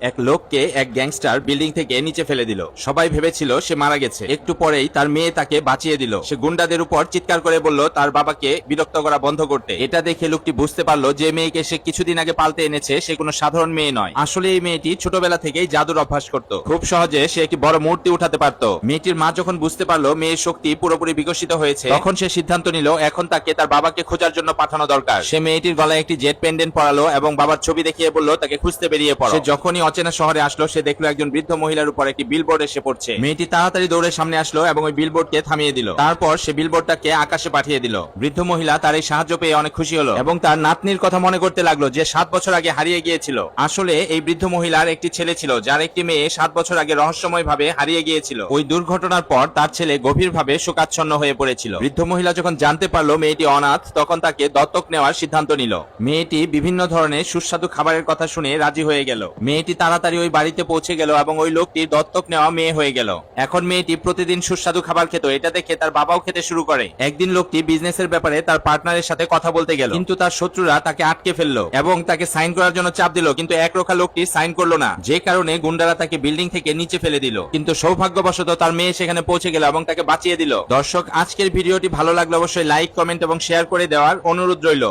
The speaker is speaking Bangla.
এক লোককে এক গ্যাংস্টার বিল্ডিং থেকে নিচে ফেলে দিল। সবাই ভেবেছিল সে মারা গেছে। একটু পরেই তার মেয়ে তাকে বাঁচিয়ে দিল। সে গুন্ডাদের উপর চিৎকার করে বলল তার বাবাকে বিরক্ত করা বন্ধ করতে। এটা দেখে লোকটি বুঝতে পারলো যে মেয়েকে সে কিছুদিন আগে পাল্টে এনেছে সে কোনো সাধারণ মেয়ে নয়। আসলে এই মেয়েটি ছোটবেলা থেকেই জাদুর অভ্যাস করত। খুব সহজে সে একটি বড় মূর্তি উঠাতে পারত। মেয়েটির মা যখন বুঝতে পারলো মেয়ের শক্তি পুরোপুরি বিকশিত হয়েছে, তখন সে সিদ্ধান্ত নিল এখন তাকে তার বাবাকে খোঁজার জন্য পাঠানো দরকার। সে মেয়েটির গলায় একটি জেট পেন্ডেন্ট পরালো এবং বাবার ছবি দেখিয়ে বলল তাকে খুঁজতে বেরিয়ে পড়ো। সে যখনই অচেনা শহরে আসলো সে দেখলো একজন বৃদ্ধ মহিলার উপর একটি বিলবোর্ড এসে পড়ছে। মেয়েটি তাড়াতাড়ি দৌড়ে সামনে আসলো এবং ওই বিলবোর্ডকে থামিয়ে দিল। তারপর সে বিলবোর্ডটাকে আকাশে পাঠিয়ে দিল। বৃদ্ধ মহিলা তার এই সাহায্য পেয়ে অনেক খুশি হলো এবং তার নাতনির কথা মনে করতে লাগলো যে 7 বছর আগে হারিয়ে গিয়েছিল। আসলে এই বৃদ্ধ মহিলার একটি ছেলে ছিল যার একটি মেয়ে 7 বছর আগে রহস্যময়ভাবে হারিয়ে গিয়েছিল। ওই দুর্ঘটনার পর তার ছেলে গভীরভাবে শোকাচ্ছন্ন হয়ে পড়েছিল। বৃদ্ধ মহিলা যখন জানতে পারলো মেয়েটি অনাথ, তখন তাকে দত্তক নেওয়ার সিদ্ধান্ত নিল। মেয়েটি বিভিন্ন ধরনের সুস্বাদু খাবারের কথা শুনে রাজি হয়ে গেল। মেয়েটি তাড়াতাড়ি ওই বাড়িতে পৌঁছে গেল এবং ওই লোকটি দত্তক নেওয়া মেয়ে হয়ে গেল। এখন মেয়েটি প্রতিদিন সুস্বাদু খাবার খেত। এটা দেখে তার বাবাও খেতে শুরু করে। একদিন লোকটি বিজনেসের ব্যাপারে তার পার্টনারের সাথে কথা বলতে গেল, কিন্তু তার শত্রুরা তাকে আটকে ফেললো এবং তাকে সাইন করার জন্য চাপ দিল, কিন্তু একরোখা লোকটি সাইন করলো না, যে কারণে গুন্ডারা তাকে বিল্ডিং থেকে নিচে ফেলে দিল। কিন্তু সৌভাগ্যবশত তার মেয়ে সেখানে পৌঁছে গেল এবং তাকে বাঁচিয়ে দিল। দর্শক, আজকের ভিডিওটি ভালো লাগলে অবশ্যই লাইক, কমেন্ট এবং শেয়ার করে দেওয়ার অনুরোধ রইল।